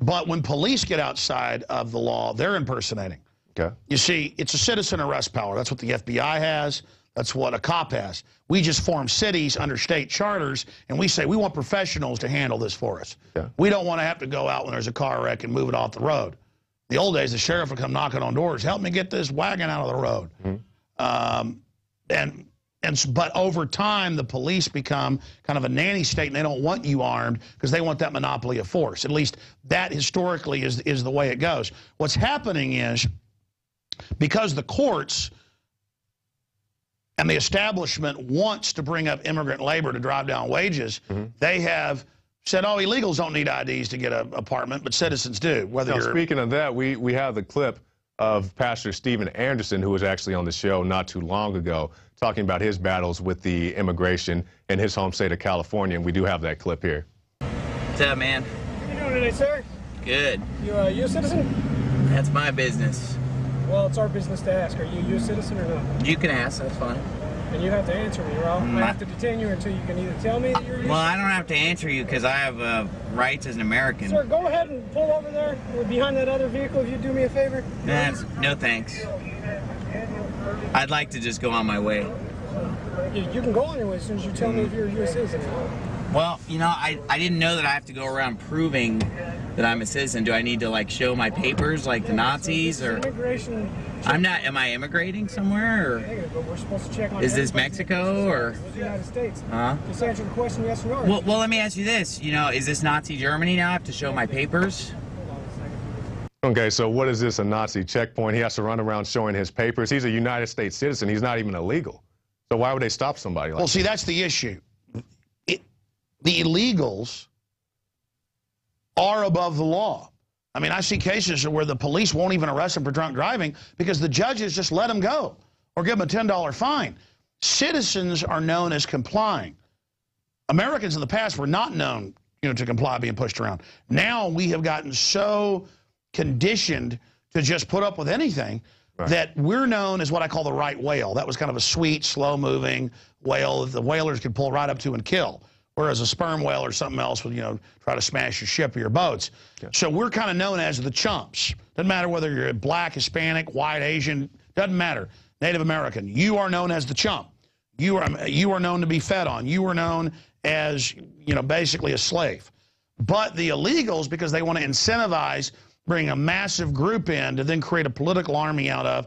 But when police get outside of the law, they're impersonating. Okay. You see, it's a citizen arrest power. That's what the FBI has. That's what a cop has. We just form cities under state charters, and we say we want professionals to handle this for us. Yeah. We don't want to have to go out when there's a car wreck and move it off the road. The old days, the sheriff would come knocking on doors, help me get this wagon out of the road. But over time, the police become kind of a nanny state, and they don't want you armed because they want that monopoly of force. At least that historically is the way it goes. What's happening is, because the courts and the establishment wants to bring up immigrant labor to drive down wages, they have said, oh, illegals don't need IDs to get an apartment, but citizens do. Whether now, speaking of that, we have the clip of Pastor Stephen Anderson, who was actually on the show not too long ago, talking about his battles with the immigration in his home state of California, and we do have that clip here. What's up, man? How you doing today, sir? Good. You a U.S. citizen? That's my business. Well, it's our business to ask. Are you a U.S. citizen or not? You can ask, that's fine. And you have to answer me, or I have to detain you until you can either tell me that you're a U.S. Well, I don't have to answer you because I have rights as an American. Sir, go ahead and pull over there. We're behind that other vehicle if you do me a favor. No thanks. I'd like to just go on my way. You can go on your way as soon as you tell me if you're a U.S. citizen. Well, you know, I didn't know that I have to go around proving that I'm a citizen. Do I need to, like, show my papers like the Nazis? Or immigration. I'm not. Am I immigrating somewhere? Or Negative, but we're supposed to check on. Is this Mexico or the United States? Just answer the question, yes or no. Well, let me ask you this. You know, is this Nazi Germany now? I have to show my papers? Okay, so what is this, a Nazi checkpoint? He has to run around showing his papers. He's a United States citizen. He's not even illegal. So why would they stop somebody like that? Well, see, that's the issue. The illegals are above the law. I mean, I see cases where the police won't even arrest them for drunk driving because the judges just let them go or give them a $10 fine. Citizens are known as complying. Americans in the past were not known, to comply being pushed around. Now we have gotten so conditioned to just put up with anything that we're known as what I call the right whale. That was kind of a sweet, slow-moving whale that the whalers could pull right up to and kill. Whereas a sperm whale or something else would, try to smash your ship or your boats. Yeah. So we're kind of known as the chumps. Doesn't matter whether you're black, Hispanic, white, Asian, doesn't matter. Native American. You are known as the chump. You are known to be fed on. You are known as, basically a slave. But the illegals, because they want to incentivize, bring a massive group in to then create a political army out of,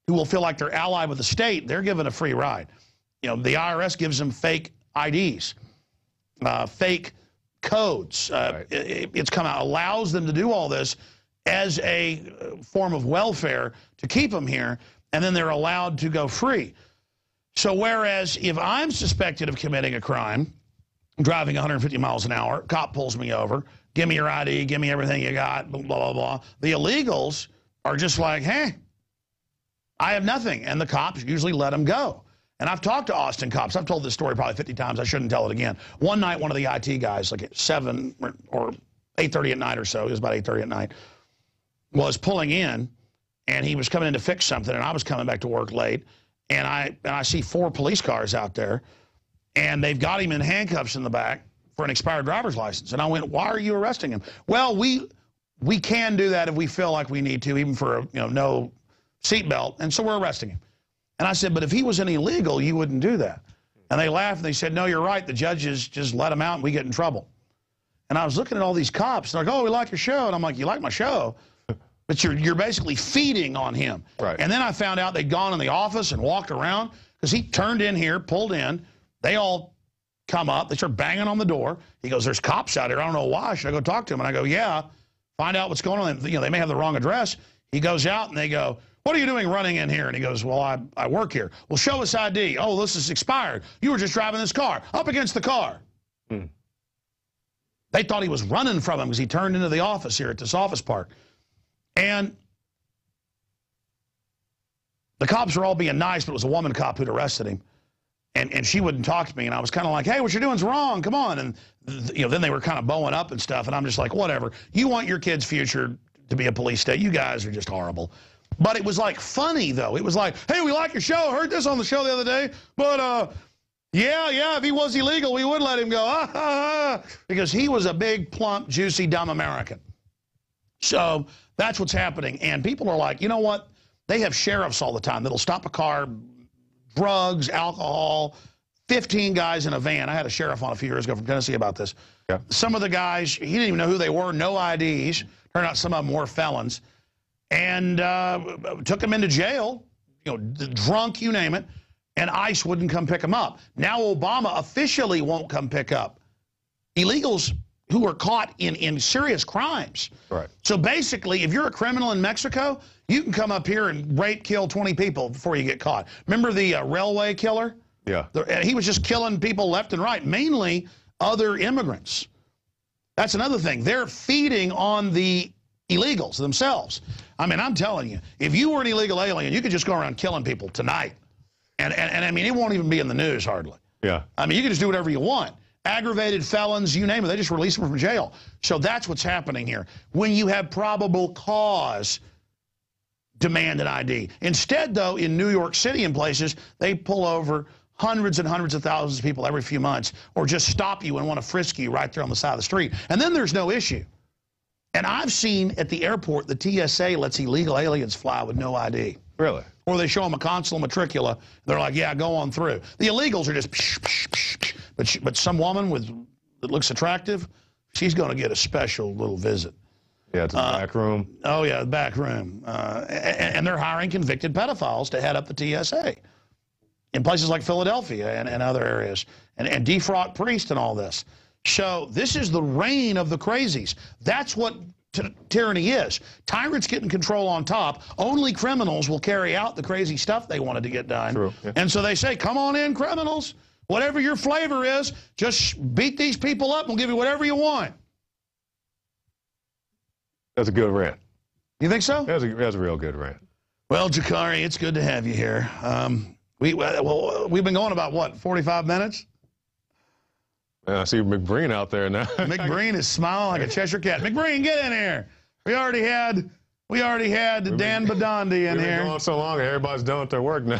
who will feel like they're allied with the state, they're given a free ride. The IRS gives them fake IDs. Fake codes. It's come out, allows them to do all this as a form of welfare to keep them here, and then they're allowed to go free. So whereas if I'm suspected of committing a crime, driving 150 miles an hour, cop pulls me over, give me your ID, give me everything you got, blah, blah, blah. The illegals are just like, hey, I have nothing. And the cops usually let them go. And I've talked to Austin cops. I've told this story probably 50 times. I shouldn't tell it again. One night, one of the IT guys, like at 7 or 8:30 at night or so, it was about 8:30 at night, was pulling in, and he was coming in to fix something, and I was coming back to work late, and I see 4 police cars out there, and they've got him in handcuffs in the back for an expired driver's license. And I went, why are you arresting him? Well, we can do that if we feel like we need to, even for no seatbelt, and so we're arresting him. And I said, but if he was an illegal, you wouldn't do that. And they laughed, and they said, no, you're right. The judges just let him out, and we get in trouble. And I was looking at all these cops, and they're like, oh, we like your show. And I'm like, you like my show? But you're basically feeding on him. Right. And then I found out they'd gone in the office and walked around, because he turned in here, pulled in. They all come up. They start banging on the door. He goes, there's cops out here. I don't know why. Should I go talk to him? And I go, yeah, find out what's going on. They may have the wrong address. He goes out, and they go, what are you doing running in here? And he goes, well, I work here. Well, show us ID. Oh, this is expired. You were just driving this car. Up against the car. They thought he was running from him because he turned into the office here at this office park. And the cops were all being nice, but it was a woman cop who'd arrested him. And she wouldn't talk to me. And I was kind of like, hey, what you're doing's wrong. Come on. And, then they were kind of bowing up and stuff. And I'm just like, whatever. You want your kid's future to be a police state. You guys are just horrible. But it was like funny, though. It was like, hey, we like your show. Heard this on the show the other day. But, yeah, if he was illegal, we would let him go. Because he was a big, plump, juicy, dumb American. So that's what's happening. And people are like, you know what? They have sheriffs all the time that'll stop a car, drugs, alcohol, 15 guys in a van. I had a sheriff on a few years ago from Tennessee about this. Yeah. Some of the guys, he didn't even know who they were, no IDs. Turned out some of them were felons. And took them into jail, you know, drunk, you name it, and ICE wouldn't come pick them up. Now Obama officially won't come pick up illegals who are caught in serious crimes. Right. So basically, if you're a criminal in Mexico, you can come up here and rape, kill 20 people before you get caught. Remember the railway killer? Yeah. He was just killing people left and right, mainly other immigrants. That's another thing. They're feeding on the illegals themselves. I mean, I'm telling you, if you were an illegal alien, you could just go around killing people tonight. And I mean, it won't even be in the news hardly. Yeah. I mean, you can just do whatever you want. Aggravated felons, you name it, they just release them from jail. So that's what's happening here. When you have probable cause, demand an ID. Instead, though, in New York City and places, they pull over hundreds and hundreds of thousands of people every few months, or just stop you and want to frisk you right there on the side of the street. And then there's no issue. And I've seen at the airport, the TSA lets illegal aliens fly with no ID. Really? Or they show them a consular matricula. They're like, yeah, go on through. The illegals are just psh, psh, psh, psh. But some woman that looks attractive, she's going to get a special little visit. Yeah, it's a back room. Oh, yeah, the back room. And they're hiring convicted pedophiles to head up the TSA in places like Philadelphia and other areas, and defraud priests and all this. So this is the reign of the crazies. That's what tyranny is. Tyrants getting control on top. Only criminals will carry out the crazy stuff they wanted to get done. True, yeah. And so they say, come on in, criminals. Whatever your flavor is, just beat these people up and we'll give you whatever you want. That's a good rant. You think so? That's a real good rant. Well, Jakari, it's good to have you here. We've been going about, what, 45 minutes? I see McBreen out there now. McBreen is smiling like a Cheshire cat. McBreen, get in here. We already had Dan Badandi in We've here. been going so long, everybody's done with their work now.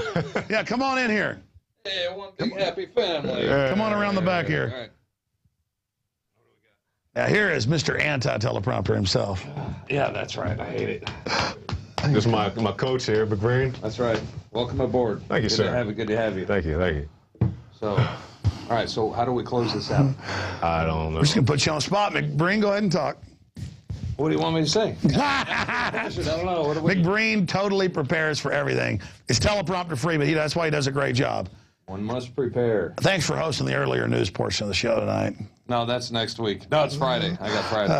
Yeah, come on in here. Hey, one big happy family. Yeah. Come on around the back here. All right. Now, here is Mr. Anti-Teleprompter himself. Yeah, that's right. I hate it. This is my coach here, McBreen. That's right. Welcome aboard. Thank you, sir. Good to have you. Thank you, thank you. So, all right, so how do we close this out? I don't know. We're just going to put you on the spot. McBreen, go ahead and talk. What do you want me to say? I don't know. What do we... McBreen totally prepares for everything. It's teleprompter free, but that's why he does a great job. One must prepare. Thanks for hosting the earlier news portion of the show tonight. No, that's next week. No, it's Friday. I got Friday.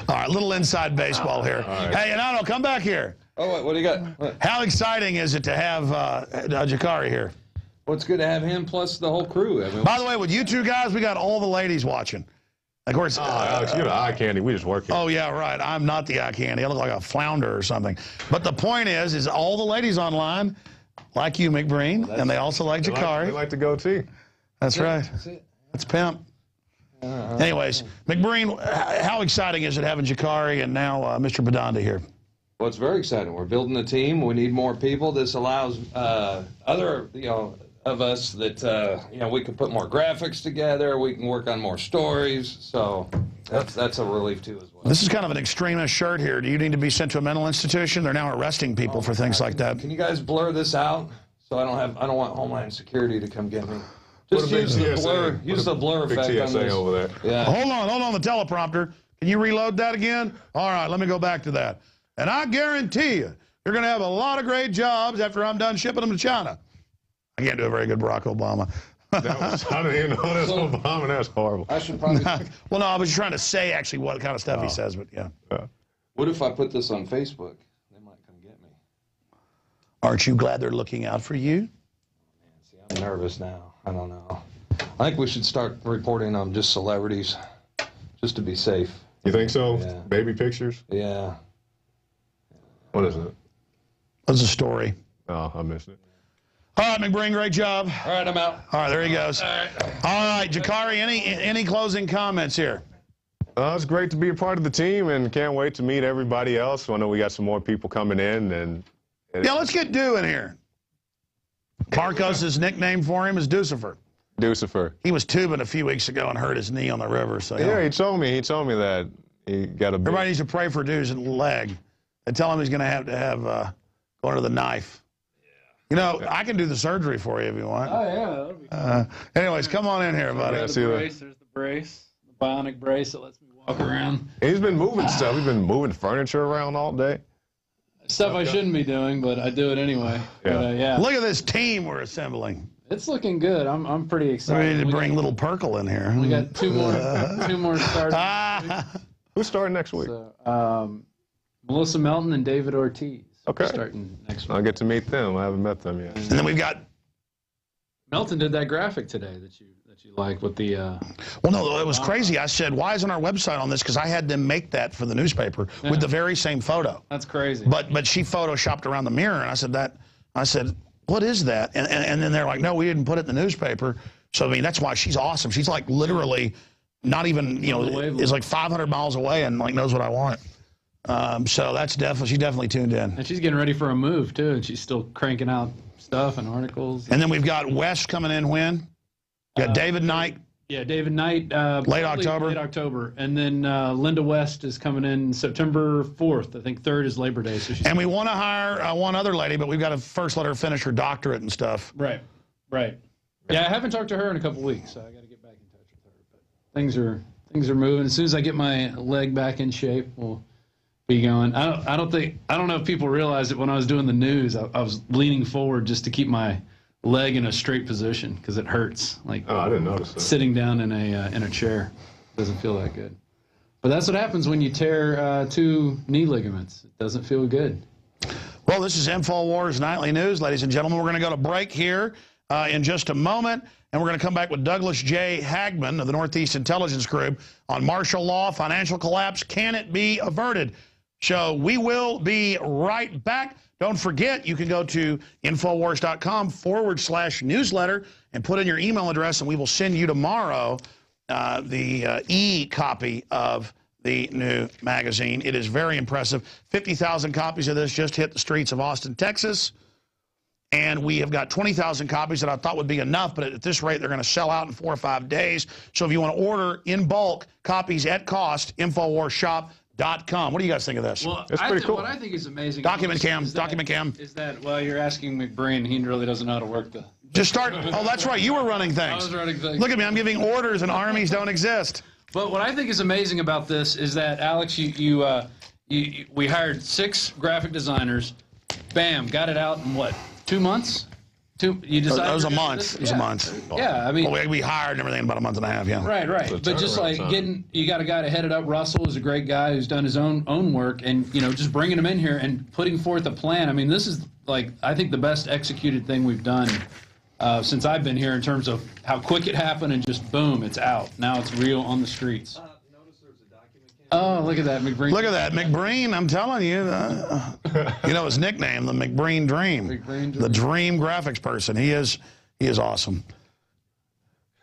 All right, little inside baseball here. Right. Hey, Anano, come back here. Oh, what do you got? What? How exciting is it to have Jakari here? Well, it's good to have him plus the whole crew. I mean, By the way, with you two guys, we got all the ladies watching. Of course. Alex, you're the eye candy. We just work here. Oh, yeah, right. I'm not the eye candy. I look like a flounder or something. But the point is all the ladies online like you, McBreen, and they also like Jakari. They like the goatee. That's right. That's it. That's pimp. Anyways, McBreen, how exciting is it having Jakari and now Mr. Badanda here? Well, it's very exciting. We're building a team. We need more people. This allows other, of us that, we can put more graphics together. We can work on more stories. So that's a relief, too, as well. This is kind of an extremist shirt here. Do you need to be sent to a mental institution? They're now arresting people for things like that. Can you guys blur this out? So I don't want Homeland Security to come get me. Just Put a use big the TSA. blur. Use the blur Big effect on TSA this. over there. Yeah. Hold on the teleprompter. Can you reload that again? All right, let me go back to that. And I guarantee you, you're going to have a lot of great jobs after I'm done shipping them to China. I can't do a very good Barack Obama. I don't even know that's Obama. That's horrible. I should probably. Well, no, I was trying to say actually what kind of stuff he says, but yeah. What if I put this on Facebook? They might come get me. Aren't you glad they're looking out for you? Man, see, I'm nervous now. I don't know. I think we should start reporting on just celebrities, just to be safe. You think so? Yeah. Baby pictures? Yeah. What is it? That's a story. Oh, I missed it. All right, McBreen, great job. All right, I'm out. All right, there he goes. All right, Jakari, any closing comments here? It's great to be a part of the team, and can't wait to meet everybody else. I know we got some more people coming in, and Yeah, let's get Dew in here. Marcos's nickname for him is Deucifer. Deucifer. He was tubing a few weeks ago and hurt his knee on the river. So Yeah, he told me that. He got a big... Everybody needs to pray for dude's leg. And tell him he's going to have go under the knife. You know, I can do the surgery for you if you want. Oh, yeah. That'll be cool. Anyways, come on in here, buddy. There's the brace, the bionic brace that lets me walk around. He's been moving stuff. He's been moving furniture around all day. Stuff I shouldn't be doing, but I do it anyway. Yeah. But, yeah. Look at this team we're assembling. It's looking good. I'm pretty excited. We need to bring little Perkle in here. We got two more starting. Who's starting next week? So, Melissa Melton and David Ortiz. Okay. Starting next week. I'll get to meet them. I haven't met them yet. And then we've got... Melton did that graphic today that you like with the... Well, no, it was crazy. I said, why isn't our website on this? Because I had them make that for the newspaper with the very same photo. That's crazy. But she photoshopped around the mirror, and I said, what is that? And then they're like, no, we didn't put it in the newspaper. So, I mean, that's why she's awesome. She's like literally not even, you know, is like 500 miles away and like knows what I want. So that's she's definitely tuned in. And she's getting ready for a move, too, and she's still cranking out stuff and articles. And then we've got Wes coming in when? We got David Knight. Yeah, David Knight. Late October. Late October. And then Linda West is coming in September 4th. I think 3rd is Labor Day. So she's and we want to hire one other lady, but we've got to first let her finish her doctorate and stuff. Right, right. Yeah, I haven't talked to her in a couple weeks, so I got to get back in touch with her. But things are moving. As soon as I get my leg back in shape, we'll be going. I don't know if people realized it when I was doing the news. I was leaning forward just to keep my leg in a straight position because it hurts. Like, oh, I didn't notice that. Sitting down in a chair doesn't feel that good. But that's what happens when you tear 2 knee ligaments. It doesn't feel good. Well, this is InfoWars Nightly News, ladies and gentlemen. We're going to go to break here in just a moment, and we're going to come back with Douglas J. Hagman of the Northeast Intelligence Group on martial law, financial collapse. Can it be averted? So we will be right back. Don't forget, you can go to Infowars.com/newsletter and put in your email address, and we will send you tomorrow the e-copy of the new magazine. It is very impressive. 50,000 copies of this just hit the streets of Austin, Texas. And we have got 20,000 copies that I thought would be enough, but at this rate, they're going to sell out in 4 or 5 days. So if you want to order in bulk copies at cost, InfoWarsShop.com. What do you guys think of this? Well, That's pretty cool. What I think is amazing. Document cam. Is that, well, you're asking McBrain. He really doesn't know how to work the... Just start. Oh, that's right. You were running things. I was running things. Look at me. I'm giving orders and armies don't exist. But what I think is amazing about this is that, Alex, we hired 6 graphic designers. Bam, got it out in what, 2 months? You decided it was a month. It was a month. Yeah, I mean, well, we hired and everything in about a month and a half. Yeah. Right. But just like you got a guy to head it up. Russell is a great guy who's done his own work, and just bringing him in here and putting forth a plan. I mean, this is like I think the best executed thing we've done since I've been here in terms of how quick it happened and just boom, it's out. Now it's real on the streets. Oh, look at that, McBrain. Look at that, McBrain. I'm telling you, you know his nickname, the McBrain Dream. The Dream graphics person. He is awesome.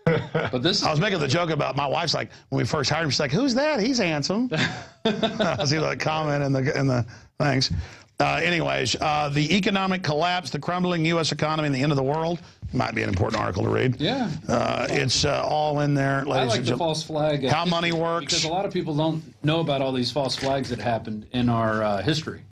But this I was making the joke about my wife's like when we first hired him, she's like, "Who's that? He's handsome." I see the comment in the thanks. Anyways, the economic collapse, the crumbling U.S. economy, and the end of the world might be an important article to read. Yeah. It's all in there, ladies I like and the gentlemen. false flag. How money works. Because a lot of people don't know about all these false flags that happened in our history.